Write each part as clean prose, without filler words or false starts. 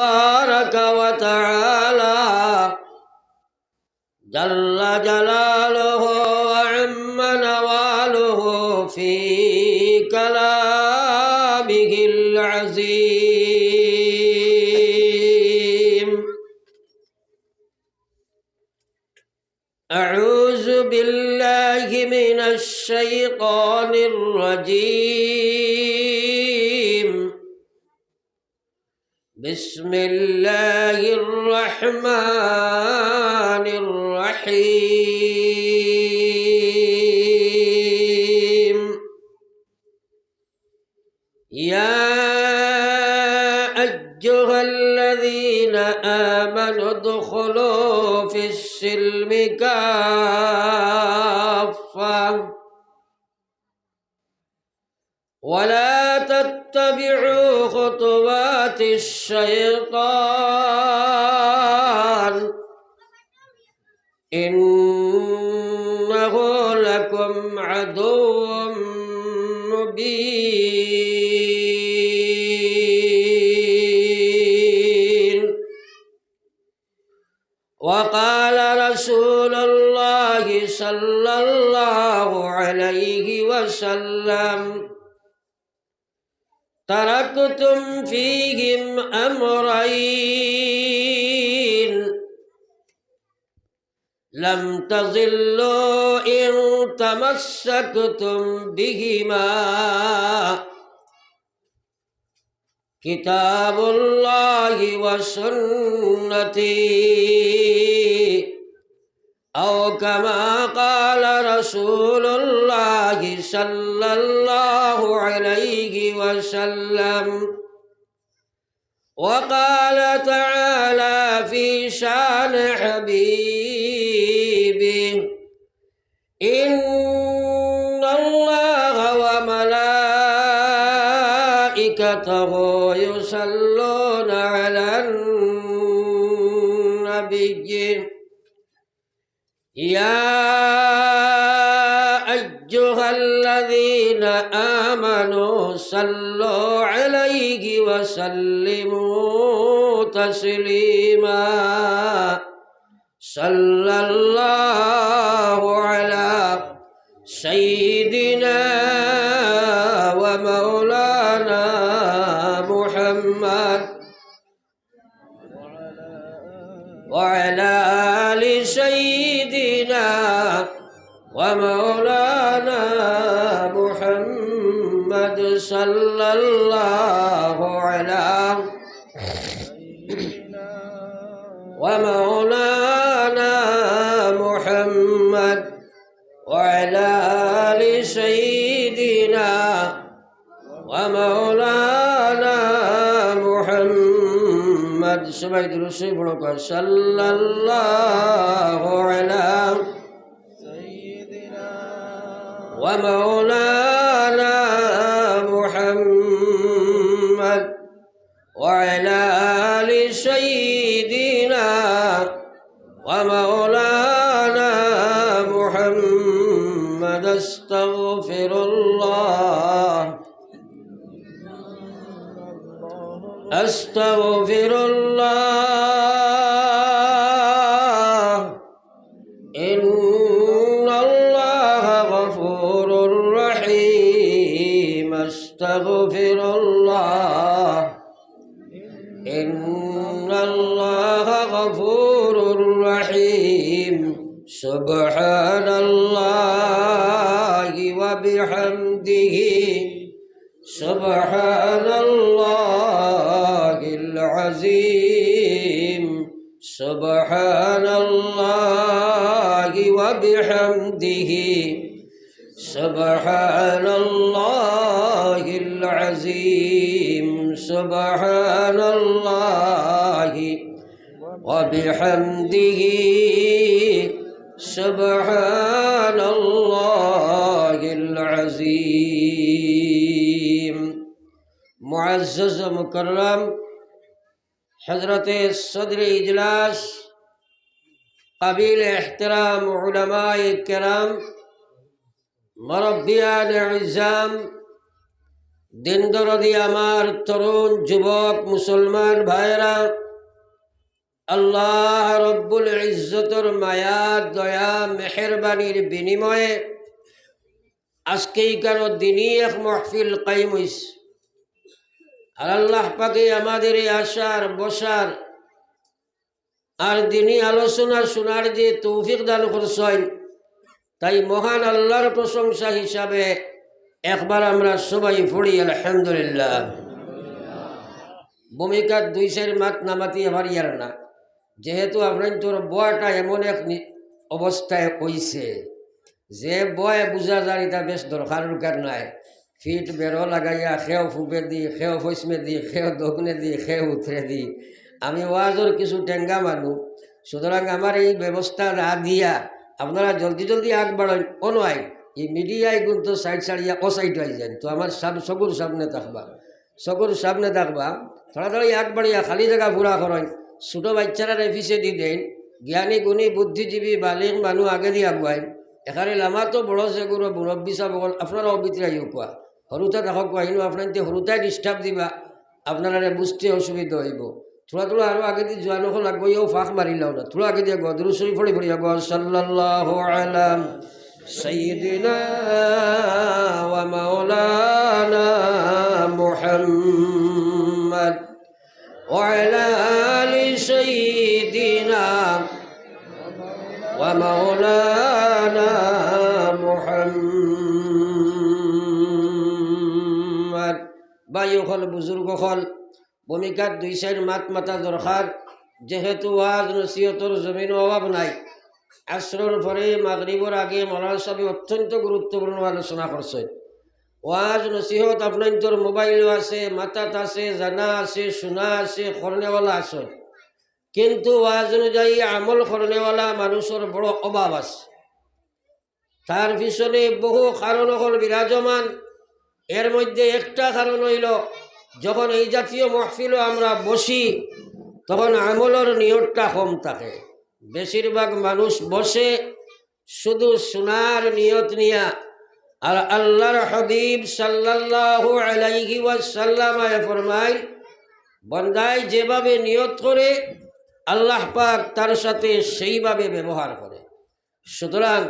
تبارك وتعالى جل جلاله وعم نواله في كلامه العظيم. أعوذ بالله من الشيطان الرجيم. بسم الله الرحمن الرحيم. يا أيها الذين آمنوا ادخلوا في السلم كافة ولا تتبعوا خطوات الشيطان إنه لكم عدو مبين. وقال رسول الله صلى الله عليه وسلم: تركتم فيهم أمرين لم تضلوا إن تمسكتم بهما: كتاب الله وسنتي، أو كما قال رسول الله صلى الله عليه وسلم. وقال تعالى في شان حبيبه: إن الله وملائكته يصلون على النبي يا أيها الذين آمنوا صلوا عليه وسلموا تسليما. صلى الله على سيدنا ومولانا محمد وعلى آل سيدنا ومولانا محمد صلى الله على ومولانا محمد وعلى آل سيدنا ومولانا محمد سبعد رسولك صلى الله على سيدنا ومولانا محمد وعلى آل سيدنا ومولانا محمد. استغفر الله أستغفر الله إن الله غفور رحيم. أستغفر الله إن الله غفور رحيم. سبحان الله وبحمده سبحان الله العظيم. سبحان الله وبحمده سبحان الله العظيم. سبحان الله وبحمده سبحان الله العظيم. मुअज़्ज़ज़ मुकर्रम हज़रत सदर इजलास काबिल एहतराम उलमाए किराम मुरब्बियान इज़्ज़ाम দিন দরদি আমার তরুণ যুবক মুসলমান ভাইরা, আল্লাহ রব্বুল ইজ্জতর মায়া দয়া মেহেরবানির বিনিময়ে আজকেই কারো দিনই এক মাহফিল কায়েম হইছে। আর আল্লাহ পাকে আমাদের এই আশার বসার আর দিনই আলোচনা শোনার যে তৌফিক দান করছেন, তাই মহান আল্লাহর প্রশংসা হিসাবে একবার আমরা সবাই পড়ি আলহামদুলিল্লাহ। ভূমিকার দুই সাইড মাত নামাতি আবার ইয়ার না, যেহেতু আপনার তোর বয়টা এমন এক অবস্থায় হইছে যে বয় বুঝা যায় এটা বেশ দরকার নাই। ফিট বেরো লাগাইয়া খেও ফুপে দি, খেও ফসমে দি, খেও দোকনে দি, খেও উথরে দি। আমি ওয়াজর কিছু টেঙ্গা মানুষ, সুতরাং আমার এই ব্যবস্থা না দিয়া আপনারা জলদি জলদি আগ বাড়েন। অনয় এই মিডিয়ায় কিন্তু সাইড সারিয়া অসাইড হয়ে যায়, তো আমার চকুর সামনে থাকবা, চকুর সামনে থাকবা, তাড়াতাড়ি আগ বাড়িয়া খালি জায়গা পুরা করেন। ছোটো বাচ্চারা রেফিসে দি দেন, জ্ঞানী গুণী বুদ্ধিজীবী বালিক মানুষ আগে দিয়ে আগুয়াইন। এখানে লামা তো বড় সেগুলো মুরব্বী সাহেব আপনারাও বিতরাইও কোয়া, সরুতা দেখক কোয়া, কিন্তু আপনার সরুতাই ডিস্টার্ব দিবা, আপনারা বুঝতে অসুবিধা হইব। থোড়া থোড়া আরও আগে দিয়ে জোয়ানো লাগবো, ইও ফাঁক মারিলাও না, থোড়া আগে দিয়ে গদরু শরীফ ফড়ি ফড়ি গো সাল্লাল্লাহু আলা সাইয়্যিদিনা ওয়া মাওলানা মুহাম্মদ ওয়া আলা আলি সাইয়্যিদিনা ওয়া মাওলানা মুহাম্মদ। বায়ু হল বুজুর্গ হল, ভূমিকার দুই সাইড মাত মাতা দরকার। যেহেতু ওয়াজ নসিহতর জমিন অভাব নাই, আসরের পরে মাগরিবর আগে মৌলানা সাহেব অত্যন্ত গুরুত্বপূর্ণ আলোচনা করছেন। ওয়াজ নসিহত আপনার তোর মোবাইলও আছে, মাতাত আছে, জানা আছে, শোনা আছে, করনেওয়ালা আছে, কিন্তু ওয়াজ অনুযায়ী আমল করনেওয়ালা মানুষের বড় অভাব আছে। তার পিছনে বহু কারণ হল বিরাজমান। এর মধ্যে একটা কারণ হইল, যখন এই জাতীয় মাহফিলও আমরা বসি তখন আমলের নিয়তটা কম থাকে। বেশিরভাগ মানুষ বসে শুধু শোনার নিয়ত নিয়া। আর আল্লাহর হাবিব সাল্লাল্লাহু আলাইহি ওয়াসাল্লাম ফরমায়, বান্দায় যেভাবে নিয়ত করে আল্লাহ পাক তার সাথে সেইভাবে ব্যবহার করে। সুতরাং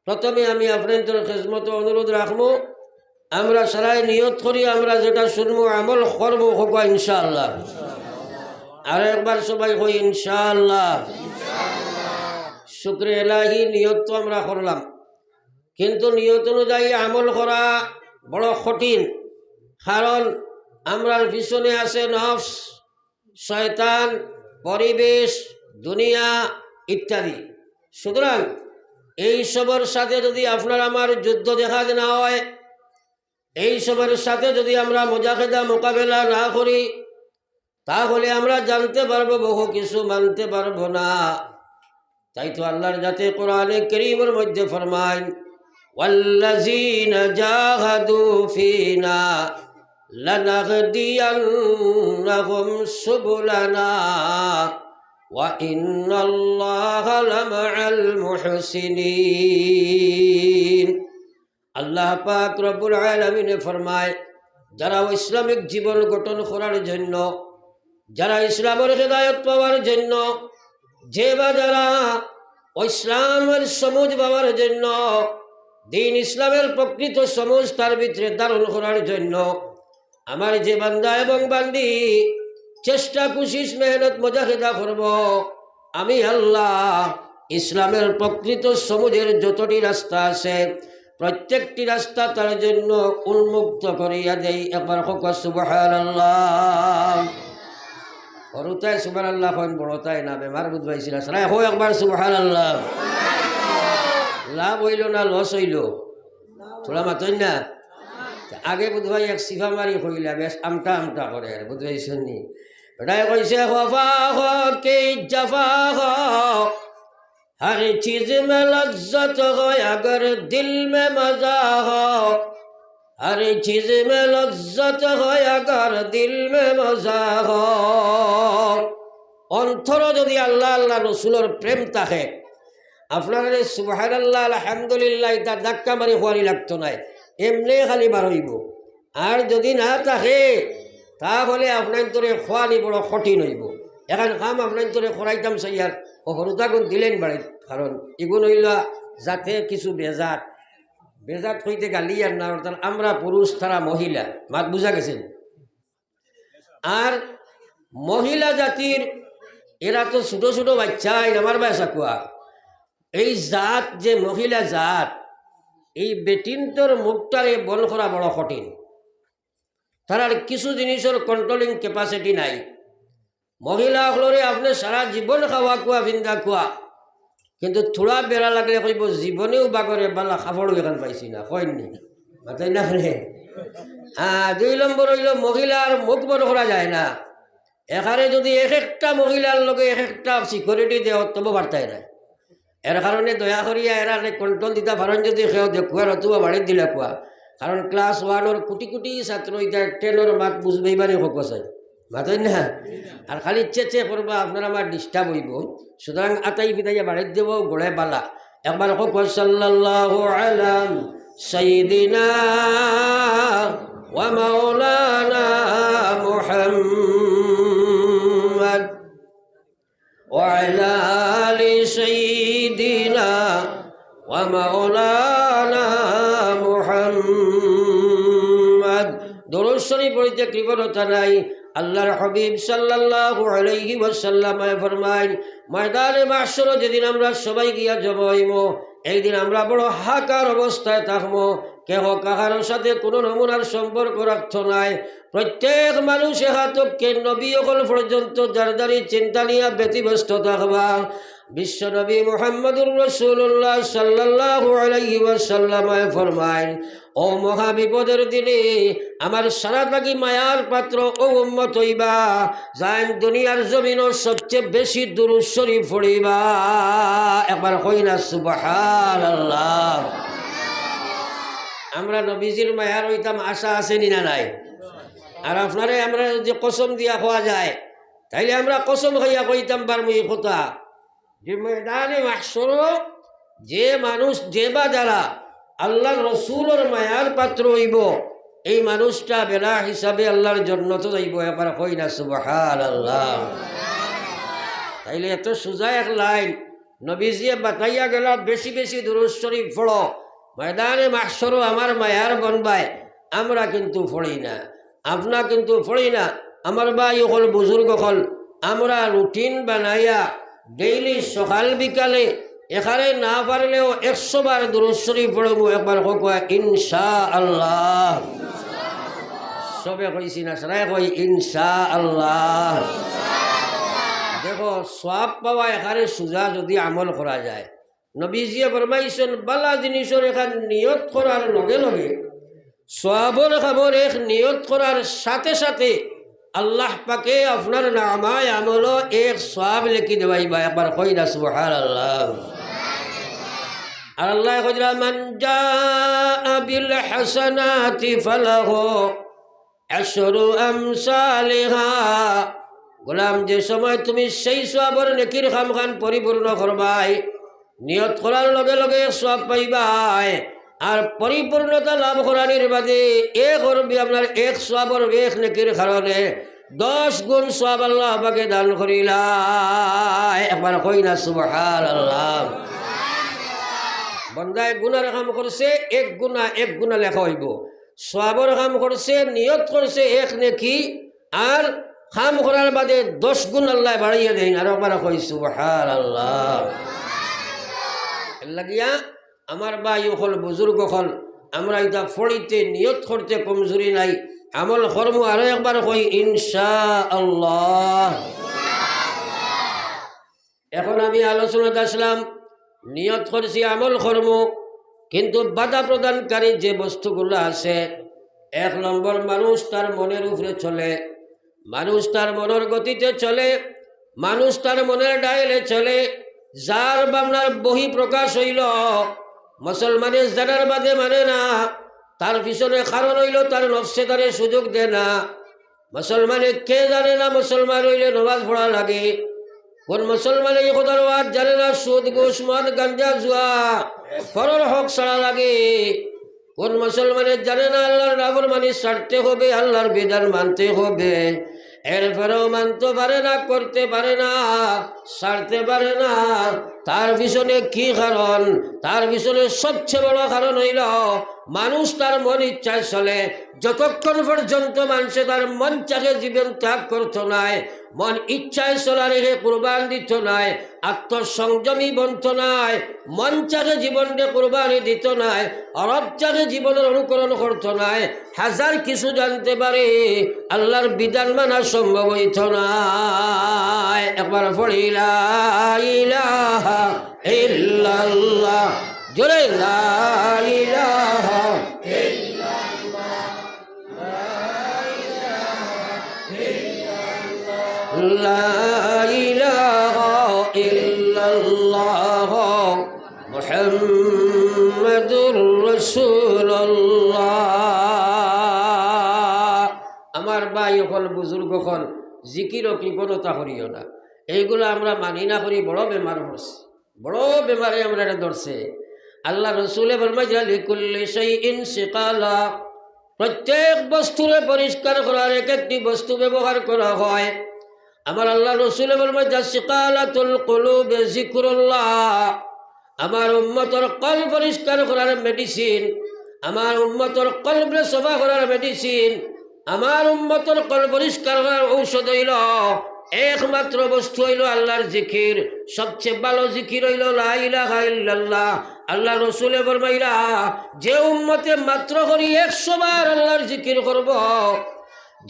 প্রথমে আমি আপনাদের খেজমত অনুরোধ রাখবো, আমরা সারাই নিয়ত করি আমরা যেটা শুনবো আমল করবো হোক ইনশাআল্লাহ। আর একবার সবাই হই ইনশাআল্লাহ। শুক্রে এলাহি, নিয়ত তো আমরা করলাম, কিন্তু নিয়ত অনুযায়ী আমল করা বড় কঠিন। কারণ আমরার পিছনে আছে নফস, শয়তান, পরিবেশ, দুনিয়া ইত্যাদি। সুতরাং এই সবের সাথে যদি আপনার আমার যুদ্ধ দেখা না হয়, এই সবের সাথে যদি আমরা মুজাহিদা মোকাবেলা না করি, তাহলে আমরা জানতে পারবো বহু কিছু, মানতে পারবো না। তাই তো আল্লাহর জাতে কোরআনে কারীমের মধ্যে ফরমায়, ওয়াল্লাযীনা জাহাদু ফীনা লানাহদিয়ান্নাহুম সুবুলানা ওয়া ইন্নাল্লাহা লামাআল মুহসিনিন। আল্লাহ পাক রব্বুল আলামিন ফরমায়, যারা ইসলামিক জীবন গঠন করার জন্য, যারা ইসলামের হেদায়ত পাওয়ার জন্য, যে বা যারা ইসলামের সমুজ পাওয়ার জন্য, দিন ইসলামের প্রকৃত সমুজ তার ভিতরে ধারণ করার জন্য আমার যে বান্দা এবং বান্দি চেষ্টা কোশিশ মেহনত মুজাহিদা করব, আমি আল্লাহ ইসলামের প্রকৃত সমুজের যতটি রাস্তা আছে প্রত্যেকটি রাস্তা তার জন্য উন্মুক্ত করিয়া দেই। একবার হোক সুবহানাল্লাহ। বড়তায় সুবহানাল্লাহ কইন, বড়তায় না বেমার বুঝবাইছিল সারা হোক একবার সুবহানাল্লাহ। লাভ হইল না লস হইল? থোড়া মাতই না। আগে বুধবাই এক সিফা মারি হইলা বেশ আমটা আমটা করে আর বুধবাইছেন নি। এটাই কইছে খফা কে জফা हर चीज में लज्जत हो अगर दिल में मजा हो, हर चीज में लज्जत हो अगर दिल में मजा हो। অন্তর যদি আল্লাহ আল্লাহ রসুলের প্রেম থাকে, আপনার সুবহানাল্লাহ আলহামদুলিল্লাহ এটা ধাক্কা মারি হওয়ারি লাগতো নাই, এমনি খালি বার হইব। আর যদি না থাকে তাহলে আপনার তোরে খোয়ানি বড় কঠিন হইব। এখন কাম আপনার তোরে খরাইতাম সাইয়ার ও হরুতাগুন দিলেন বাড়ির, কারণ এগুন হইল যাতে কিছু বেজাত বেজাত হইতে গালি আর না, অর্থাৎ আমরা পুরুষ তারা মহিলা, মাত বুঝা গেছেন। আর মহিলা জাতির এরা তো ছোটো ছোটো বাচ্চা, আমার বাসা কুয়া এই জাত যে মহিলা জাত, এই বেটিনটোর মুখটারে বল করা বড় কঠিন। তার কিছু জিনিসের কন্ট্রোলিং ক্যাপাসিটি নাই। মহিলা হলরে আপনি সারা জীবন খাওয়া কুয়া ভিন্দা কুয়া, কিন্তু থোড়া বেড়া লাগলে কইব জীবনেও বাগরে বালা খাফড়ও এখান পাইছি না, কয়নি মাথায় না রে। 2 নম্বর হইল মহিলার মুখ বন্ধ করা যায় না। এখানে যদি এক একটা মহিলার লগে এক একটা সিকিউরিটি দেওয়া তবু বার্তায় না। এর কারণে দয়া করিয়া এরা কন্ট্রোল দিতে পারেন, যদি সেও দেখুয়ার অথবা বাড়ির দিলে কোয়া। কারণ ক্লাস 1 কোটি কোটি ছাত্র এটা 10 মাত বুঝবেই বানি হোক আছে মাতই না। আর খালি চেচে করবা আপনার আমার ডিস্টার্ব হইব। সুতরাং আতাই পিতাইয়া বাড়ির দেব গোড়ায় বালা একবার হোক সাল্লাল্লাহু আলা সাইয়্যিদিনা ওয়া মাওলানা মুহাম্মদ ওয়া আলা আলি সাইয়্যিদিনা ওয়া মাওলানা মুহাম্মদ। দরুদ শরীফ পড়িতে কৃপণতা নাই। আল্লাহর হাবিব সাল্লাল্লাহু আলাইহি ওয়াসাল্লাম ফরমায়, ময়দানে মাহশর যেদিন আমরা সবাই গিয়া জমা হইব, এই দিন আমরা বড় হাহাকার অবস্থায় থাকবো। কেহ কাহার সাথে কোনো নমুনার সম্পর্ক রাখত নাই। প্রত্যেক মানুষ হাতকে নবী অকল পর্যন্ত দারদারি চিন্তা নিয়ে ব্যতিব্যস্ত থাকবা। বিশ্ব নবী মুহাম্মদুর রাসূলুল্লাহ সাল্লাল্লাহু আলাইহি ওয়াসাল্লাম ফরমায়, ও মহা বিপদের দিনে আমার সারা বাকি মায়ার পাত্র ও উম্মত হইবা, যাই দুনিয়ার জমিনের সবচেয়ে বেশি দুরূদ শরীফ পড়িবা। একবার কই না সুবহানাল্লাহ। আমরা নবীজির মায়ার হইতাম, আশা আছে না নাই? আর আপনারে আমরা যে কসম দিয়া খাওয়া যায়, তাইলে আমরা কসম খাইয়া কইতাম বারমুই কথা যে ময়দানে মাহশর যে মানুষ যে বা যারা আল্লাহর রসুলের মায়ার পাত্র হইব, এই মানুষটা বেলা হিসাবে আল্লাহর জান্নাত যাইব। একবার কই না সুবহানাল্লাহ। তাইলে এত সোজা এক লাইন নবীজিয়ে বাতাইয়া গেল, বেশি বেশি দুরূদ শরীফ পড়ো, ময়দানে মাহশর আমার মায়ার বনবায়। আমরা কিন্তু পড়ি না, আপনা কিন্তু পড়ি না। আমার ভাই হল বুজুর্গ হল, আমরা রুটিন বানাইয়া ডেইলি সকাল বিকালে এখানে না পারলেও 100 বার দুরূদ শরীফ পড়ব। একবার হোক ইনশাআল্লাহ। সবে কইছি না, সারাই কই ইনশাআল্লাহ। দেখো সওয়াব পাওয়া এখানে সোজা যদি আমল করা যায়। নবীজিয়ে ফরমাইছেন বালা জিনিসের এখান নিয়ত করার লগে লগে সওয়াবের খবর এক নিয়ত করার সাথে সাথে আল্লাহ পাকে আপনার নামায় আমল এক সওয়াব লিখি দেবাইবা। একবার কই না সুবহানাল্লাহ। আর আল্লাহ কইরা মান জাআ বিল হাসানাতি ফালাহু আশরু আমসালিহা। গোলাম যে সময় তুমি সেই সওয়াবের নেকির খামখান পরিপূর্ণ করবাই, নিয়ত করার লগে লগে সওয়াব পাইবাই। আর পরিপূর্ণতা লাভ করার বাদে এ করবি আপনার এক সওয়াবের এক নেকির কারণে 10 গুণ সওয়াব আল্লাহ পাকে দান করিলাই। একবার কই না সুবহানাল্লাহ। বন্দায় গুনার কাম করছে, এক গুণা লেখা হইব। সওয়াবের কাম করছে, নিয়ত করছে এক নেকি, আর কাম করার বাদে 10 গুণ আল্লাহ বাড়াইয়া দেন। আর একবার কই সুবহানাল্লাহ। লাগিয়া আমার ভাই হল বুজুর্গ হল, আমরা এটা ফড়িতে নিয়ত করতে কমজোরি নাই, আমল কর্ম। আরো একবার কই ইনশাআল্লাহ। এখন আমি আলোচনাতে আসলাম, নিয়ত করছি আমল কর্ম, কিন্তু বাধা প্রদানকারী যে বস্তুগুলো আছে। 1 নম্বর, মানুষ তার মনের উপরে চলে, মানুষ তার মনের গতিতে চলে, মানুষ তার মনের ডাইলে চলে। যার বামনার বহি প্রকাশ হইল মুসলমানের জানার বাদে মানে না, তার পিছনে কারণ হইল তার নফসে তারে সুযোগ দেয় না। মুসলমানে কে জানে না মুসলমান হইলে নামাজ পড়া লাগে? কোন মুসলমানে এই কথার ওয়াজ জানে না সুদ ঘুষ মদ গাঞ্জা জুয়া ফরর হক ছাড়া লাগে? কোন মুসলমানের জানে না আল্লাহর নাফরমানি ছাড়তে হবে, আল্লাহর বিধান মানতে হবে, এরপরেও মানতে পারে না, করতে পারে না, ছাড়তে পারে না। তার পিছনে কি কারণ? তার পিছনে সবচেয়ে বড় কারণ হইল মানুষ তার মন ইচ্ছায় চলে। যতক্ষণ পর্যন্ত মানুষে তার মন চাকে জীবন ত্যাগ করতো নাই, মন ইচ্ছায় চলা রেখে কুরবান দিত নাই, আত্মসংযমী বনত নাই, মন চাকে জীবনকে কুরবানি দিত নাই, অরব চাকে জীবনের অনুকরণ করত নাই, হাজার কিছু জানতে পারে আল্লাহর বিধান মানা সম্ভব হইত নাই। একবার পড়ি লা ইলাহা ইল্লাল্লাহ, জোরে লা ইলাহা লা ইলাহা ইল্লাল্লাহ মুহাম্মাদুর রাসূলুল্লাহ। আমার ভাই হল বুজুর্গ হল জিকির কৃপণতা করিও না, এইগুলো আমরা মানি না করি বড় বেমার হচ্ছে, বড় বেমারে আমরা এটা ধরছে। আল্লাহ রসুলে ফরমাইছেন লিকুল্লি শাইইন সিকালা, প্রত্যেক বস্তুরে পরিষ্কার করার এক একটি বস্তু ব্যবহার করা হয়। আমার আল্লাহ রসুলে ফরমাইছেন সিকালাতুল কুলুবে যিকরুল্লাহ, আমার উম্মতর কলব পরিষ্কার করার মেডিসিন, আমার উম্মতর কলবরে সাফা করার মেডিসিন, আমার উম্মতর কলব পরিষ্কার করার ঔষধ হইল একমাত্র বস্তু হইল আল্লাহর জিকির। সবচেয়ে ভালো জিকির হইল লা ইলাহা ইল্লাল্লাহ। আল্লাহ রসুলে ফরমাইলা যে উম্মতে মাত্র করি 100 বার আল্লাহর জিকির করব,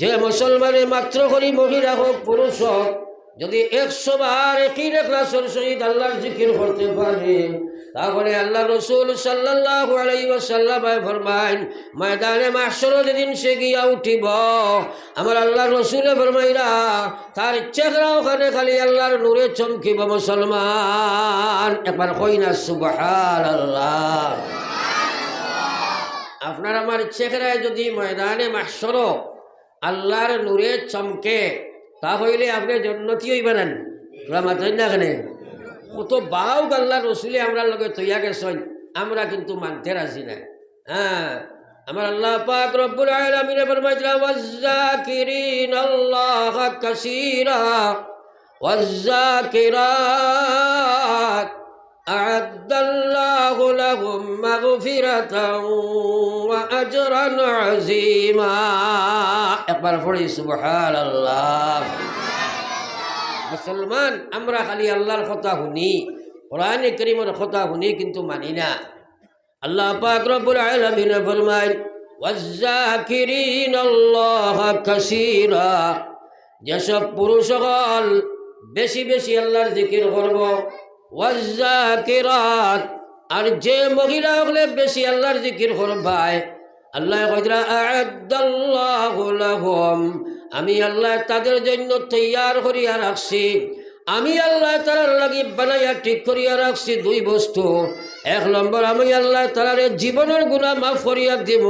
যে মুসলমানে মাত্র করি মহিলা হোক পুরুষ হোক, যদি 100 বার একই ইখলাসের সহিত আল্লাহর জিকির করতে পারে, তাহলে আল্লাহ রসুল সাল্লাল্লাহু আলাইহি ওয়াসাল্লাম ফরমাইন ময়দানে মাহশরে যেদিন সে গিয়া উঠিব, আমার আল্লাহ রসুলে ফরমাইরা তার চেহারা ওখানে খালি আল্লাহর নূরে চমকিব। মুসলমান একবার কই না সুবহানাল্লাহ। আপনার আমার চেহারায় যদি ময়দানে মাহশর আল্লাহর নূরে চমকে, তা হইলে আপনি জন্নতি হইবেন না মাথায় না কেন? কত বাউ আল্লাহ রসুলে আমরা লগে তৈয়া গেছেন, আমরা কিন্তু মানতে রাজি না। হ্যাঁ, আমার আল্লাহ পাক রব্বুল আলামিন ফরমাইছেন ওয়াজ্জাকিরিনাল্লাহ কাসীরা ওয়াজ্জাকিরাত আ'আদ্দাল্লাহু লাহুম মাগফিরাতান ওয়া আজরান আযীমা। একবার পড়ি সুবহানাল্লাহ। মুসলমান আমরা খালি আল্লাহর কথা শুনি, কোরআনে কারীমের কথা শুনি, কিন্তু মানি না। আল্লাহ পাক রব্বুল আলামিন ফরমায় ওয়াজ্জাকিরিনাল্লাহ কাসীরা, যেসব পুরুষ সকল বেশি বেশি আল্লাহর জিকির করব, ওয়াজ্জাকিরাত, আর যে মহিলা হলে বেশি আল্লাহর জিকির করবাই, আল্লাহ কইরা আ'আদ্দাল্লাহু লাহুম, আমি আল্লাহ তাদের জন্য তৈয়ার করিয়া রাখছি, আমি আল্লাহ তাআলার লাগি বানাইয়া ঠিক করিয়া রাখছি 2 বস্তু। 1 নম্বর আমি আল্লাহ তাআলার জীবনের গুনাহ মাফ করিয়া দিব,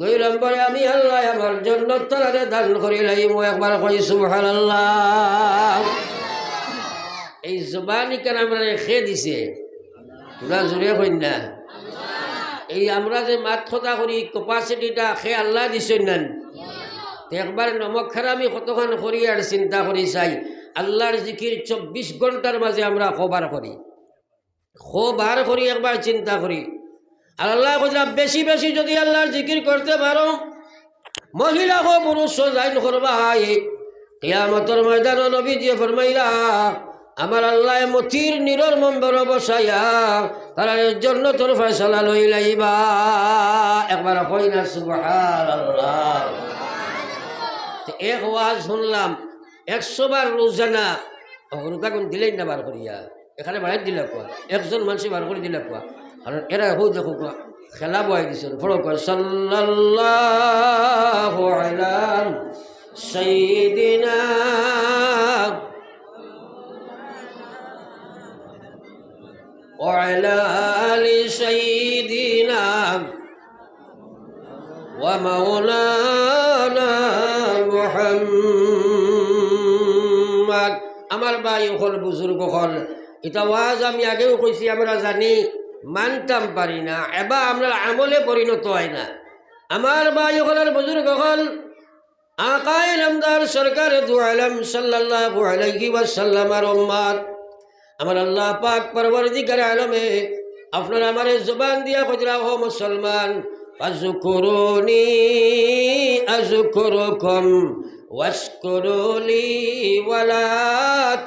2 নম্বরে আমি আল্লাহ আমার জন্য তাআলারে দান করি লাইম। একবার কই সুবহানাল্লাহ। এই জবানি কেন আমরা খেয়ে দিছে, তোরা জোরে কই না? এই আমরা যে মাত কথা করি ক্যাপাসিটিটা খে আল্লাহ দিছেন না। একবার নমক খারামি কতক্ষণ করি আর চিন্তা করি চাই, আল্লাহর জিকির 24 ঘন্টার মাঝে আমরা খোবার করি একবার চিন্তা করি। আর আল্লাহ কথা বেশি বেশি যদি আল্লাহর জিকির করতে পারো, মহিলা হো পুরুষ যাইন করবা, কিয়ামতের ময়দানে নবীজি ফরমাইলা আমার আল্লাহ মতির নিরর মম্বর বসাইয়া তার জন্য তোর ফয়সালা লই লাইবা। একবার কই না সুবহানাল্লাহ। এক ওয়াজ শুনলাম 100 বার রোজানা রোজা কোন দিলেই না বার করিয়া, এখানে বাড়াই দিলে কোয়া, একজন মানুষ বার করে দিলে কোয়া, কারণ এরা হো দেখো কোয়া খেলা বয়াই দিছে ফলো কর সাল্লাল্লাহু আলা সাইয়্যিদিনা وعلى آل سيدنا ومولانا محمد। আমার ভাই হল বুজুর্গ হল, এটা ওয়াজ আমি আগেও কইছি, আমরা জানি মানতাম পারি না, এবার আমরা আমলে পরিণত হয় না। আমার ভাই হলের বুজুর্গ হল আকায়ে নামদার সরকারে দু আলম সাল্লাল্লাহু আলাইহি ওয়াসাল্লামের উম্মত, আমার আল্লাহ পাক পরবর্তীকার আলমে আপনারা আমার জবান দিয়া কইরা ও মুসলমান, ফাযকুরুনি আযকুরুকুম ওয়াশকুরুলি ওয়ালা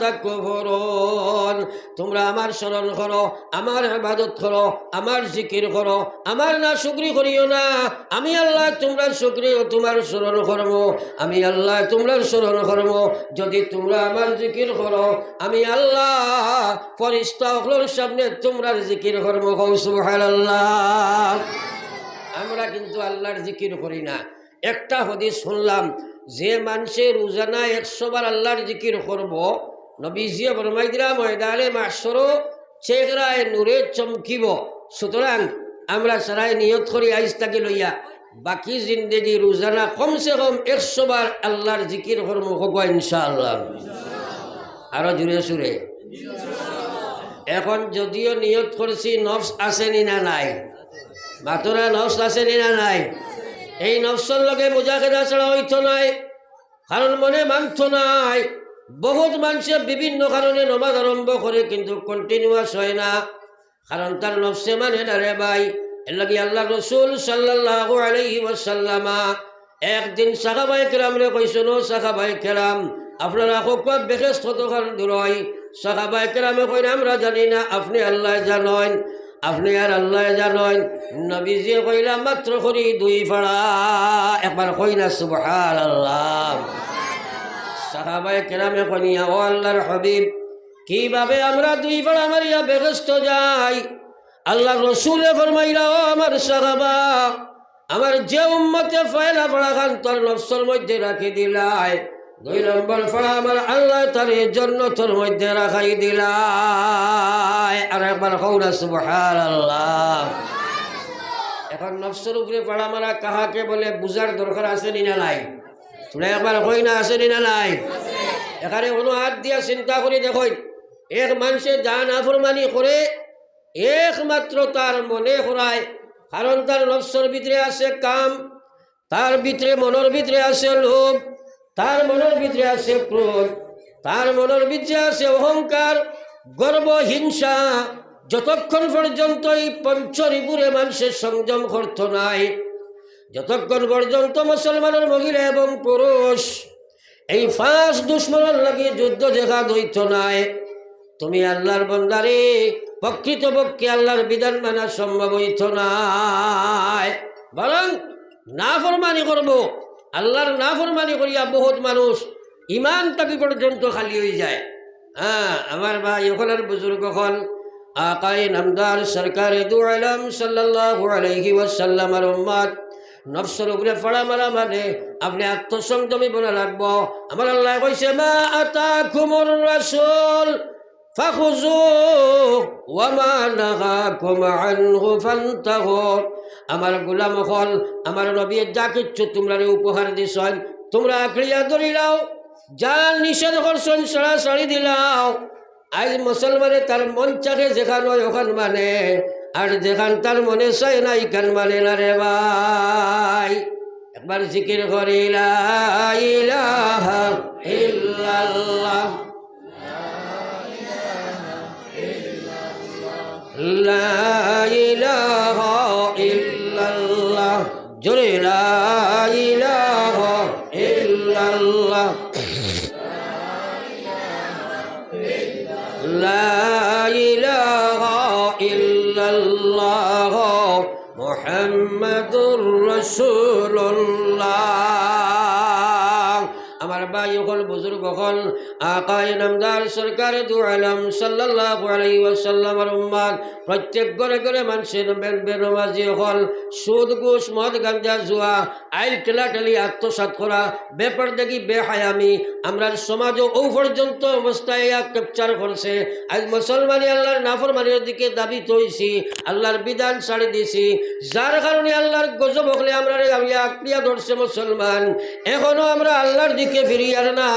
তাকফুরুন। তোমরা আমার স্মরণ করো, আমার ইবাদত করো, আমার জিকির করো, আমার না শুকরি করিও না। আমি আল্লাহ তোমরা শুকরি ও তোমার স্মরণ করব, আমি আল্লাহ তোমরা স্মরণ করব যদি তোমরা আমার জিকির করো। আমি আল্লাহ ফেরেশতা সকলের সামনে তোমরা জিকির করব। সুবহানাল্লাহ। আমরা কিন্তু আল্লাহর জিকির করি না। একটা হাদিস শুনলাম, যে মানুষের রোজানা 100 বার আল্লাহর জিকির করব, নবীজি ফরমাই দিলা ময়দানে মাহশরও চেহারায় নূরে চমকিব। সুতরাং আমরা সারাই নিয়ত করি আইজ তাকে লইয়া বাকি জিন্দেগি রোজানা কমসে কম 100 বার আল্লাহর জিকির করব, হোক ইনশাআল্লাহ। আরো জুড়ে সুরে। এখন যদিও নিয়ত করছি, নফস আসেনি না নাই? মাতরা নফস আসেনি না নাই? এই নফসের লগে মুজাহিদা ছাড়া হইতো নাই, কারণ মনে মানত নাই। বহুত মানুষে বিভিন্ন কারণে নমাজ আরম্ভ করে কিন্তু কন্টিনিউয়াস হয় না, কারণ তার নফসে মানে না রে ভাই। এর লাগে আল্লাহ রসুল সাল্লাল্লাহু আলাইহি ওয়াসাল্লাম একদিন সাহাবায়ে কেরামরে কইছেন, ও সাহাবায়ে কেরাম আপনারা খুব বেহেস কতখান দূর হয়? সাহাবায়ে কেরামে কইন আমরা জানি না, আপনি আল্লাহ জানেন। আপনি আর আল্লাহ জানেন। নবীজি কইলা মাত্র করি 2 ফাড়া। একবার কই না সুবহানাল্লাহ। সাহাবায়ে কেরামে কইয়া, ও আল্লাহর হাবিব কিভাবে আমরা 2 ফাড়া মারিয়া বেহেশত যাই? আল্লাহ রসুলে ফরমাইলা, ও আমার সাহাবা, আমার যে উম্মতে ফয়লা ফাড়া খান তোর নফসের মধ্যে রাখি দিলাই, 2 নম্বর ফাড়া আমার আল্লাহ তার জান্নাতের মধ্যে রাখাই দিলাই। আর একবার কওনা সুবহানাল্লাহ। এখন নফসের উপরে ফাড়া মারা কাহাকে বলে বুঝার দরকার আছে নি না নাই? তোরা একবার কই না আছে নি না নাই? এখানে কোনো হাত দিয়া চিন্তা করে দেখুন, এক মানুষে যা নাফরমানি করে একমাত্র তার মনে করায়, কারণ তার নফসের ভিতরে আছে কাম, তার ভিতরে মনের ভিতরে আছে লোভ, তার মনের ভিতরে আছে ক্রোধ, তার মনের ভিতরে আছে অহংকার, গর্ব, হিংসা। যতক্ষণ পর্যন্ত এই পঞ্চরিপুরে মানুষের সংযম করত নাই, যতক্ষণ পর্যন্ত মুসলমানের মহিলা এবং পুরুষ এই 5 দুশ্মনের লাগে যুদ্ধ দেখা দইত নাই, তুমি আল্লাহর বান্দারে প্রকৃতপক্ষে আল্লাহর বিধান মানা সম্ভব হইত নাই। বরং নাফরমানি করব। আল্লাহর নাফরমানি করিয়া বহুত মানুষ ইমান তাকি পর্যন্ত খালি হয়ে যায়। আমার ভাই ওখানের বুজুর্গ হল আকায়ে নামদার সরকারে দু আলম সাল্লাল্লাহু আলাইহি ওয়াসাল্লামের উম্মত, নফসের উপরে ফাড়া মারা মানে আপনি আত্মসংযমী বনা লাগবো। আমার আল্লাহ কইছে, মা আতাকুমুর রাসূল ফাখুযুহু ওয়া মা নাহাকুম আনহু ফান্তাহু। আমার গোলাম হল, আমার নবী যা কিচ্ছু তোমরা উপহার দিছেন তোমরা আঁকড়িয়া ধরি লাও, যা নিষেধ করছেন সরাসরি দিলাও। আজ মুসলমানে তার মন চাকে যেখান হয় ওখান মানে, আর যেখান তার মনে চায় না ইখান মানে না রে ভাই। একবার জিকির করি লা ইলাহা ইল্লাল্লাহ, লা ইলাহা ইল্লাল্লাহ, জোরে লা ইলাহা ইল্লাল্লাহ, লা ইলাহা ইল্লাল্লাহ মুহাম্মাদুর রাসূলুল্লাহ। আমার ভাই হল বুজুর্গ হল আকায়ে নামদার সরকারে দু আলম সাল্লাল্লাহু আলাইহি ওয়াসাল্লামের উম্মত, প্রত্যেক ঘরে ঘরে মানুষের বেনমাজি হল, সুদ ঘুষ মদ গাঞ্জা জুয়া আইল টেলাটেলি আত্মসাৎ করা ব্যাপার দেখি বেহায়ামি আমরা সমাজও ও পর্যন্ত অবস্থায় ক্যাপচার করছে। আজ মুসলমানি আল্লাহর নাফরমানির দিকে দাবিত হইছি, আল্লাহর বিধান ছাড়ি দিছি, যার কারণে আল্লাহর গজব হলে আমরা আঁকড়িয়া ধরছে মুসলমান। এখনো আমরা আল্লাহর দিকে ফিরিয়ার না,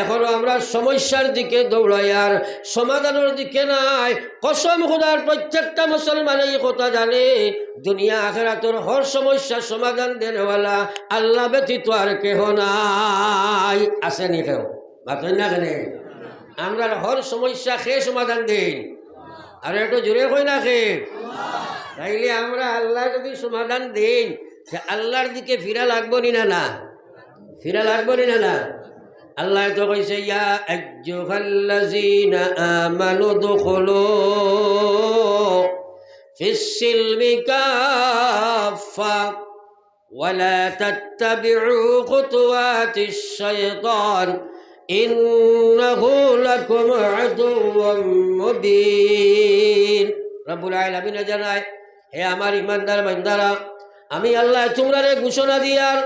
এখনো আমরা আমরা সমস্যার দিকে দৌড়াই আর সমাধানের দিকে নাই। কসম খোদার প্রত্যেকটা মুসলমান এই কথা জানে, দুনিয়া আখিরাতের হর সমস্যার সমাধান দেনেওয়ালা আল্লাহ ব্যতীত আর কেহ নাই। আসেনি কেউ? বাতই না কেন? আমরা হর সমস্যা খেয়ে সমাধান দিন, আর একটু জোরে কই না খে। তাইলে আমরা আল্লাহ যদি সমাধান দিন, আল্লাহর দিকে ফিরা লাগবো নি না? না ফিরা লাগবো নি না? আল্লাহ তো কইছে, ইয়া আইয়ুহাল্লাযীনা আমানু দুখুলু ফিস-সিলমি কাফা ওয়ালা তাত্তাবিউ খুতুওয়াতিশ শাইতান ইন্নাহু লাকুম আদুওয়ুম মুবিন। রব্বুল আলামিন জানায়, হে আমার ইমানদার বান্দারা, আমি আল্লাহ তোমরারে ঘোষণা দিয়ার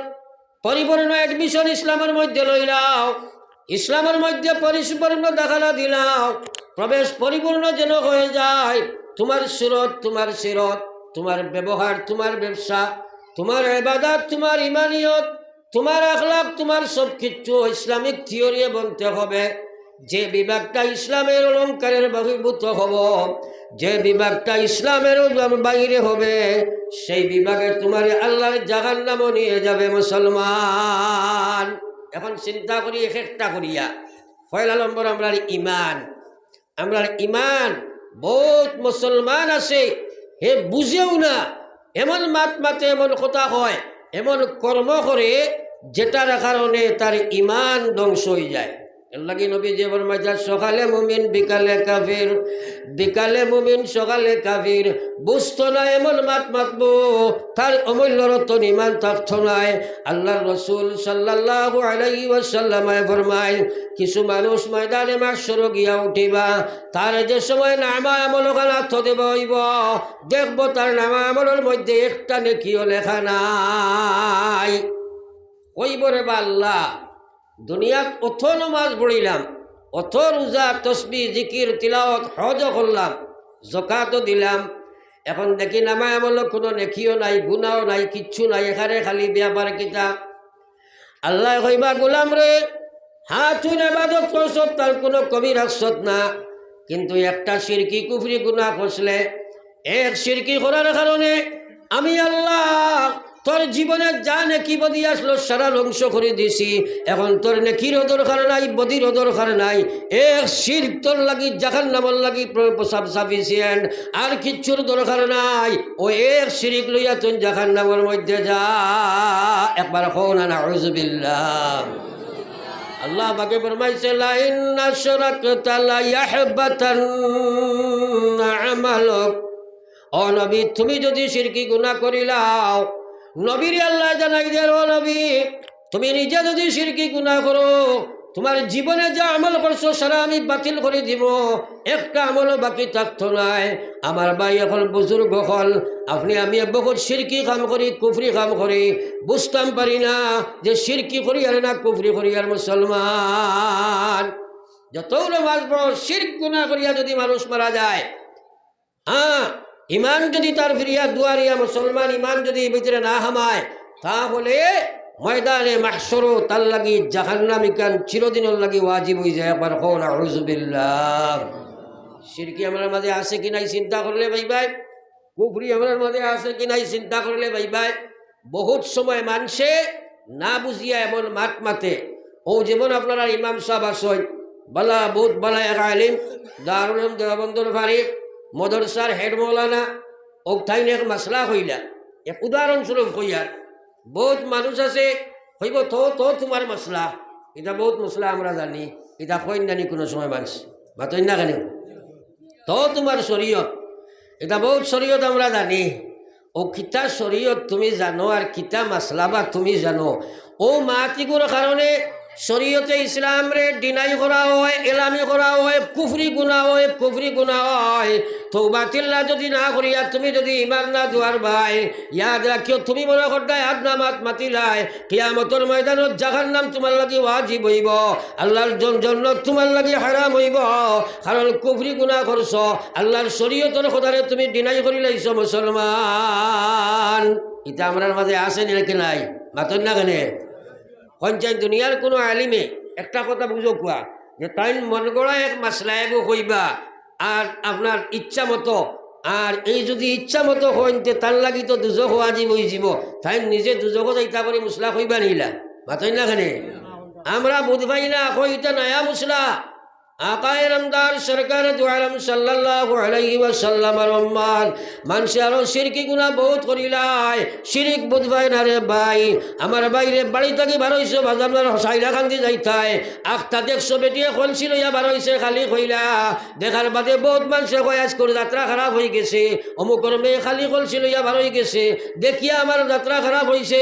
পরিপূর্ণ এডমিশন ইসলামের মধ্যে লইলাও, ইসলামের মধ্যে পরিপূর্ণ দাখালা দিলাও, প্রবেশ পরিপূর্ণ যেন হয়ে যায়। তোমার সুরত, তোমার সিরত, তোমার ব্যবহার, তোমার ব্যবসা, তোমার ইবাদত, তোমার ইমানিয়ত, তোমার আখলাক, তোমার সব কিছু ইসলামিক থিওরি বলতে হবে। যে বিভাগটা ইসলামের অলঙ্কারের বহির্ভূত হব, যে বিভাগটা ইসলামের বাইরে হবে, সেই বিভাগে তোমার আল্লাহর জাহান্নামও নিয়ে যাবে মুসলমান। এখন চিন্তা করি এক একটা করিয়া। পয়লা নম্বর আমরার ইমান। আমরার ইমান বহুত মুসলমান আছে, হে বুঝেও না, এমন মাত মাতে, এমন কথা হয়, এমন কর্ম করে যেটার কারণে তার ইমান ধ্বংস হয়ে যায়। এর নবী যে ফরমাইছেন, সকালে মুমিন বিকালে কাফির, বিকালে মুমিন সকালে কাফির। বুঝতো না এমন মাত মাতবো, তার অমূল্য রতন ইমান থাকতো নাই। আল্লাহর রাসূল সাল্লাল্লাহু আলাইহি ওয়াসাল্লাম ফরমায়, কিছু মানুষ ময়দানে মাহশর গিয়া উঠিবা, তার যে সময় নামা আমল খানা থতে বইব, দেখবো তার নামা আমলের মধ্যে একটা নেকিও লেখা নাই। কইব রে বা আল্লাহ, দুনিয়াত অথ নমাজ পড়িলাম, অথ রোজা তসবিহ জিকির তিলাওয়াত হজ করলাম, যাকাতও দিলাম, এখন দেখি নামায় আমল কোনো নেকিও নাই, গুনাও নাই, কিচ্ছু নাই, এখানে খালি ব্যাপার কিতা। আল্লাহ কইবা, গোলাম রে, হ্যাঁ তুই ইবাদত করছ, তার কোনো কমি রাখছত না, কিন্তু একটা শিরকি কুফরি গুনাহ করলে, এক শিরকি করার কারণে আমি আল্লাহ তোর জীবনে যা নেকি বদি আসলো সারা ধ্বংস করে দিছি। এখন তোর নেকিরও দরকার নাই, বদিরও দরকার নাই, এক শিরক তোর লাগি জাহান্নামের লাগি সাফিসিয়েন্ট, আর কিচ্ছুর দরকার নাই। ও এক শিরক লইয়া তুই জাহান্নামের মধ্যে যা। একবার হও না নাউযুবিল্লাহ। আল্লাহ পাকে ফরমাইছে, লা ইন আশরাকতা লা ইয়াহবাতান্না আমালুক। ও নবী, তুমি যদি শিরকি গুনাহ করিলাও, নবীর আল্লাহ জানাই দেন, ও নবী, তুমি নিজে যদি শিরকি গুনাহ করো, তোমার জীবনে যা আমল করছো সারা আমি বাতিল করে দিব, একটা আমলও বাকি থাকতো নাই। আমার ভাই এখন বুজুর্গ হল, আপনি আমি বহুত শিরকি কাম করি, কুফরি কাম করি, বুঝতাম পারি না যে শিরকি করি আর না কুফরি করি। আর মুসলমান যতও নামাজ পড়ো, শিরক গুনাহ করিয়া যদি মানুষ মারা যায়, হ্যাঁ, ইমান যদি তার ফিরিয়া দুয়ারিয়া মুসলমান ইমান যদি ভিতরে না হামায়, তাহলে ময়দানে মাহশরও তার লাগি জাহান্নাম ইকান চিরদিনের লাগি ওয়াজিব হয়ে যায়। একবার হো নাউযুবিল্লাহ। শিরকি আমার মাঝে আছে কি নাই চিন্তা করলে ভাই ভাই, কুফরি আমার মাঝে আছে কি নাই চিন্তা করলে ভাই ভাই। বহুত সময় মানুষে না বুঝিয়া এমন মাত মাতে। ও যেমন আপনারা ইমাম সাহেব আসেন, বালা বহুত বালা এক আলিম, দারুল উলুম দেওবন্দর ফারিক, মদরসার হেড মৌলানা, ও ঠাইন এক মাসলা হইলা, এক উদাহরণস্বরূপ হইয়ার বহুত মানুষ আছে, হইব তো তো তোমার মশলা, এটা বহুত মশলা আমরা জানি, এটা কইন জানি কোনো সময় মানুষ মাতই না কেন, তো তোমার শরীয়ত, এটা বহুত শরীয়ত আমরা জানি। ও কিতা শরীয়ত তুমি জানো আর কিতা মাসলা বা তুমি জানো, ও মাতিগুর কারণে শরীয়তে ইসলাম রে ডিনাই করা হয়, এলামি করা হয়, কুফরি গুনাহ হয়, কুফরি গুনাহ হয়। তওবাতিল্লাহ যদি না করিয়া তুমি যদি ইমান না দুয়ার ভাই, ইয়াদ রাখিও তুমি মনে করতাই আদনা মাত মাতিলাই, কিয়ামতের ময়দানত জাহান্নাম তোমার লাগি ওয়াজিব হইব, আল্লাহর জান্নাত তোমার লাগি হারাম হইব, কারণ কুফরি গুনাহ করছ, আল্লাহর শরীয়তের খোদারে তুমি ডিনাই করি লাইছ। মুসলমান এটা আমরার মাঝে আছে নাকি নাই? মাতন না কেন পঞ্চায়েত দুনিয়ার কোনো আলিমে একটা কথা বুঝো কুয়া, যে তাই মন গড়া এক মাসলা এগো কইবা আর আপনার ইচ্ছা মতো আর এই যদি ইচ্ছা মতো হইতে তার লাগি তো দুজক হওয়া জীব হয়ে যাব তাই নিজে দুজক যাইতা করে মুসলা কইবা নিলা মাতই না খানে আমরা বুঝবাই না কইটা নয়া মুসলা আকায়ে রমদার সরকার দু আলম সাল্লাল্লাহু আলাইহি ওয়াসাল্লামের উম্মত মানুষ আরো শিরকি গুনাহ বহুত করিলাই শিরিক বুঝবাই না রে ভাই আমার বাইরে বাড়ি থেকে বারোইশো বাজার হসাইলা কান্দি যাইতায় আখটা দেখছো বেটিয়ে খলছিল ইয়া বারোইছে খালি কইলা দেখার বাদে বহুত মানুষে কয় আজ করে যাত্রা খারাপ হয়ে গেছে অমুকর মেয়ে খালি খলছিল ইয়া বারোই গেছে দেখিয়া আমার যাত্রা খারাপ হয়েছে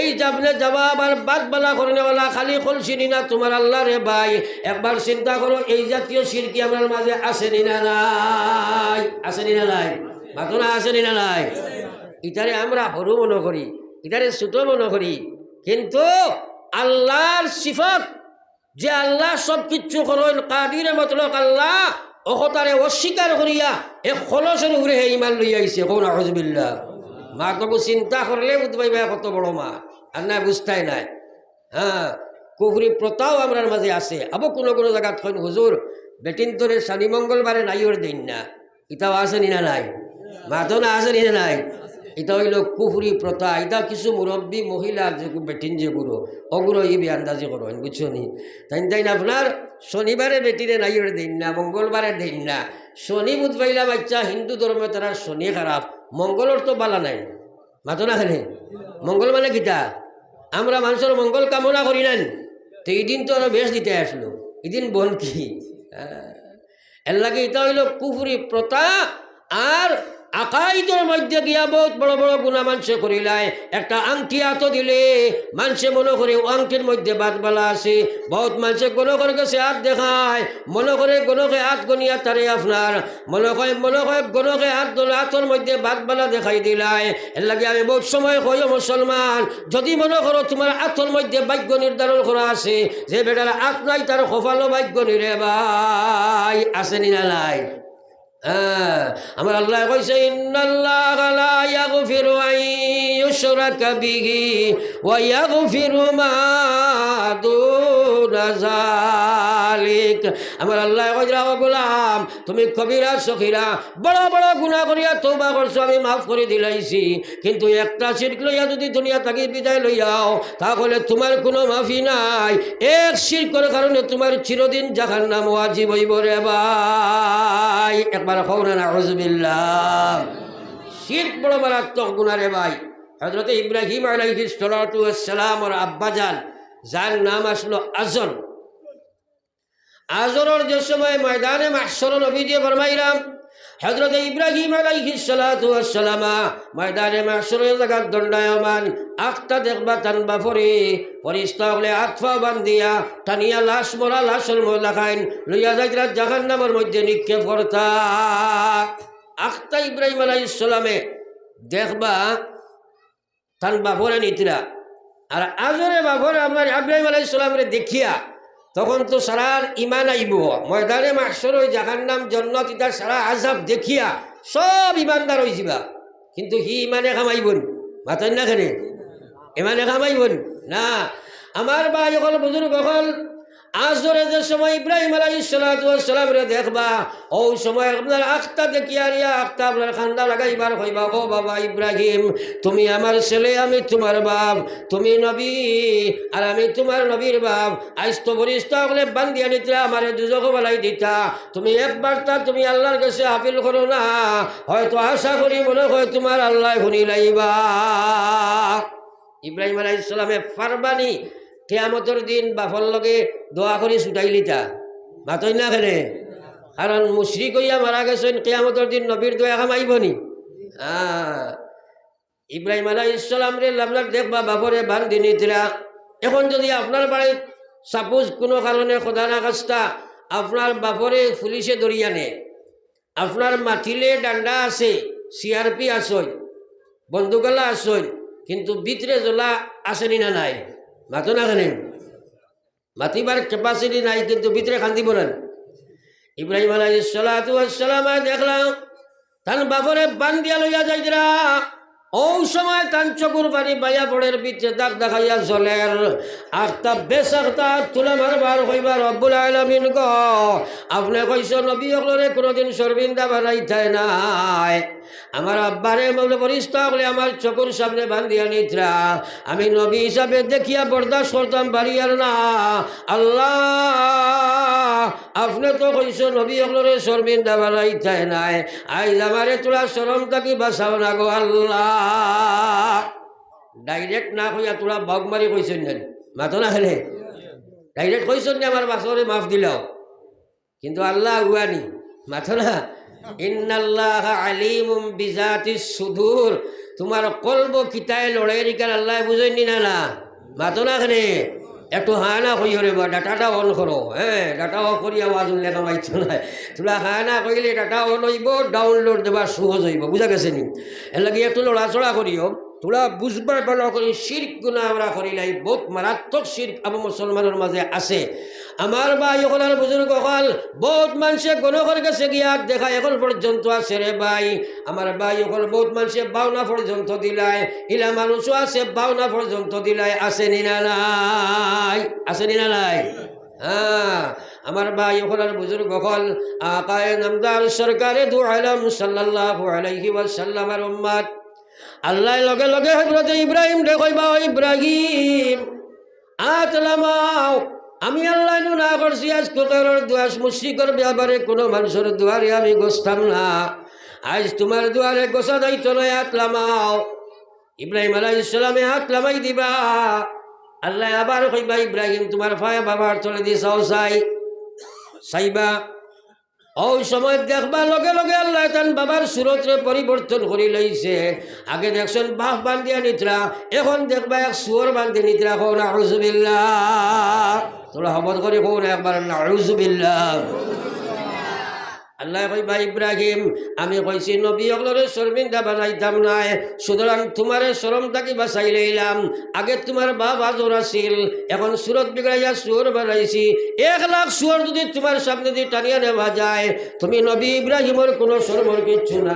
এই যাবনে যাবা আবার বাদ বালা করেনেওয়ালা খালি খলছিনি না তোমার আল্লাহ রে ভাই একবার চিন্তা করো এই জাতীয় শিরকি আমার মাঝে আসেনি না নাই আসেনি না নাই মাতনা আসেনি না নাই ইটারে আমরা হরু মনে করি ইটারে ছোট মনে করি কিন্তু আল্লাহর সিফত যে আল্লাহ সব কিচ্ছু করেন কাদিরে মতলক আল্লাহ অকতারে অস্বীকার করিয়া এক খলসের উপরে হে ইমান লইয়া আইছে কোন আউযুবিল্লাহ মা তবু চিন্তা করলে বুঝবাইবা কত বড় মা আর না বুঝতাই নাই হ্যাঁ কুফরি প্রথাও আমরা মাঝে আছে আবার কোনো কোনো জায়গাত কইন হুজুর বেটিন তোরে শনি মঙ্গলবারে নাইওর দিন না ইটাও আছে নি না নাই মাতো না আছে নি না নাই এটা হইল কুফরি প্রথা এটা কিছু মুরব্বী মহিলা যে বেটিন যে গুরু অগুরো ই বি আন্দাজি করো বুঝছো নি তাই না আপনার শনিবারে বেটিরে নাইওর দিন না মঙ্গলবারে দিন না শনি বুধবাইলা বাচ্চা হিন্দু ধর্মে তারা শনি খারাপ মঙ্গলর তো বালা নাই মাতো না খানে মঙ্গল মানে কিতা আমরা মানুষের মঙ্গল কামনা করি নেন তো এই দিন তো আরো বেশ দিতে আসলো এদিন বন কি এর লাগে এটা হইল কুফরি প্রথা আর আকাইদের মধ্যে গিয়া বহুত বড় বড় গুণা মানুষে করিলায় একটা আংটি হাত দিলে মানুষে মনে করে ও আংটির মধ্যে বাদবালা আছে বহুত মানুষে গণ করে গেছে হাত দেখায় মনে করে গণকে হাত গনিয়া তারে আপনার মনে হয় গণকে হাত ধরে হাতের মধ্যে বাদবালা দেখাই দিলায় এর লাগে আমি বহুত সময় কই মুসলমান যদি মনে করো তোমার হাতের মধ্যে ভাগ্য নির্ধারণ করা আছে যে বেটার হাত নাই তার কপালও ভাগ্য নিরে ভাই আসেনি না নাই আমার আল্লাহ কইছে ইন্নাল্লাহা লা ইয়াগফিরু আন ইউশরাকা বিহি ওয়া ইয়াগফিরু মা দুনা যালিক আমার আল্লাহ কইছে ও গোলাম তুমি কবিরা সগীরা বড় বড় গুনাহ করিয়া তওবা করছো আমি maaf করে দিলাইছি কিন্তু একটা শিরক লইয়া যদি দুনিয়া থেকে বিদায় লইয়াও তাহলে তোমার কোনো মাফি নাই এক শিরকের কারণে তোমার চিরদিন জাহান্নাম ওয়াজিব হইব রে ভাই একবার নাউযুবিল্লাহ শিরক বড় মারাত্মক গুনাহ রে ভাই হযরত ইব্রাহিম আলাইহিস সালাতু ওয়াস সালাম আর আব্বাজান যার নাম আসলো আজর আজরের যে সময় ময়দানে মাহশর নবীজি ফরমাইলাম হযরত ইব্রাহিম আলাইহিস সালাতু ওয়াস সালাম ময়দানে মাহশরের জায়গা দণ্ডায়মান আখতা দেখবা তানবা ফরে ফরিস্তা বলে আতফা বান্দিয়া টানিয়া লাশ মরা লাশের ময়লা খাইন লইয়া যাইরা জাহান্নামের মধ্যে নিক্ষেপ করতা আখতা ইব্রাহিম আলাইহিস সালামে দেখবা তান বাফরে নিতরা আর আজরে বাফরে আমার ইব্রাহিম আলাইহিস সালামরে দেখিয়া তখন তো সারার ইমান আইব ময়দানে মাহশর ওই জাহান্নাম জান্নাত ইতা সারা আযাব দেখিয়া সব ইমানদার হই যাবা কিন্তু হি ইমানে কামাইবন মাতন না কেনে ইমানে কামাইবন না আমার ভাই হল বুজুর্গ হল আজরে যে সময় ইব্রাহিম আলাইহিস সালাতু ওয়াস সালাম রে দেখবা ওই সময় আপনার আখতা দেখিয়া রিয়া আখতা আপনার খান্দা লাগাইবার কইবা ও বাবা ইব্রাহিম তুমি আমার ছেলে আমি তোমার বাপ তুমি নবী আর আমি তোমার নবীর বাপ আজ তো ফরিস্তা হলে বান্দিয়া নিতরা আমারে দুজক বলাই দিতা তুমি একবার তা তুমি আল্লাহর কাছে আপিল করো না হয়তো আশা করি মনে হয় তোমার আল্লাহ শুনি লাইবা ইব্রাহিম আলাইহিস সালামে ফারবানি কিয়ামতের দিন বাফর লগে দোয়া করে ছুটাই লিতা মাতই না খেলে কারণ মুশরিক হইয়া মারা গেছেন কিয়ামতের দিন নবীর দোয়া কামাইবনি ইব্রাহিম আলাইহিস সালাম রে লামলার দেখবা বাফরে বান্ধি নিতরা এখন যদি আপনার বাড়ি সাপোজ কোনো কারণে খোদা না খাস্তা আপনার বাফরে পুলিশে ধরিয়া নে আপনার মাটিলে ডান্ডা আছে সিআরপি আসই বন্দুকলা আসই কিন্তু ভিতরে জ্বলা আসেনি না নাই মাতো না কেন মাতিবার ক্যাপাসিটি নাই কিন্তু ভিতরে খান্দিব না ইব্রাহিম আলাইহিস সালাতু ওয়াস সালাম দেখলাম তান বাপরে বান্দিয়া লইয়া যাইতরা ও সময় তান চকুর পানি বাইয়া পড়ের বিচে দাগ দেখাইয়া জলের আখতা বেসাখতা তুলা মারবার হইবার রব্বুল আলামিন গ আপনি কইস নবী হলরে কোনোদিন শর্মিন্দা বানাইতাই নাই আমার আব্বারে বলে পরিষ্কার হলে আমার চকুর সামনে বান্ধিয়া নিত্রা আমি নবী হিসাবে দেখিয়া বরদাস্ত করতাম বাড়িয়ার না আল্লাহ আপনি তো কইস নবী হলরে শর্মিন্দা বানাইতাই নাই আইজ আমারে তোলা শরম থাকি বাঁচাও না গো আল্লাহ ডাইরেক্ট না কইয়া তোরা বগ মারি কইছেন না মাথো না খেলে ডাইরেক্ট কইছেন আমার বাসরে মাফ দিলাও কিন্তু আল্লাহ উয়ানি মাথো না ইন্নাল্লাহ আলিমুম বিজাতিস সুদূর তোমার কলব কিতায় লড়াই রিকার আল্লাহ বুঝেননি না না মাথো না খেলে একটু হা না কই রে বা ডাটাটা অন করো হ্যাঁ ডাটা অফ করি আওয়াজ লেখা পাইছ না তোরা হা না কইলে ডাটা অন হইব ডাউনলোড দেওয়া সহজ হইব বুঝা গেছে নি এর লাগে একটু লড়াচড়া করিও তোরা বুঝবার ভালো করি শিরক গুনাহ আমরা করি নাই বহুত মারাত্মক শিরক আবু মুসলমানের মাঝে আছে আমার ভাই ওখানে বুজুর্গ হল বহুত মানুষে গণকর কাছে গিয়া দেখা এখন পর্যন্ত আছে রে ভাই আমার ভাই ওখান বহুত মানুষে বাউনা পর্যন্ত দিলাই ইলা মানুষও আছে বাউনা পর্যন্ত দিলাই আসেনি না নাই আসেনি না নাই হ্যাঁ আমার ভাই ওখানে বুজুর্গ হল আকায়ে নামদার সরকারে দু আলম সাল্লাল্লাহু আলাইহি ওয়াসাল্লামের উম্মত আল্লাহ লগে লগে হযরত ইব্রাহিম রে কইবা ইব্রাহিম আতলামাও আমি আল্লাহ না করছি আজ কোথার দুয়াস মুশরিকের ব্যাপারে কোনো মানুষের দুয়ারে আমি গোস্তাম না আজ তোমার দুয়ারে গোসা দায়িত্ব নয় আতলামাও ইব্রাহিম আলাইহিস সালামে আতলামাই দিবা আল্লাহ আবার কইবা ইব্রাহিম তোমার ফায়া বাবার তলে দিয়ে চাই চাইবা ওই সময় দেখবা লগে লগে আল্লাহ তান বাবার সুরতরে পরিবর্তন করে লইছে আগে দেখছেন বাপ বান্ধিয়া নিত্রা এখন দেখবা এক সুর বান্ধি নিত্রা কো নাউযুবিল্লাহ তোরা হবত করে কো না একবার নাউযুবিল্লাহ আল্লাহ কইবা ইব্রাহিম আমি কইছি নবী হলরে শর্মিন্দা বানাইতাম নাই সুতরাং তোমারে শরম থাকি বাঁচাই লইলাম আগে তোমার বাপ আজর আছিল এখন সুরত বিগড়াইয়া সুর বানাইছি 1,00,000 সুর যদি তোমার সামনে দিয়ে টানিয়া নেওয়া যায় তুমি নবী ইব্রাহিমের কোনো শরমের কিচ্ছু নাই।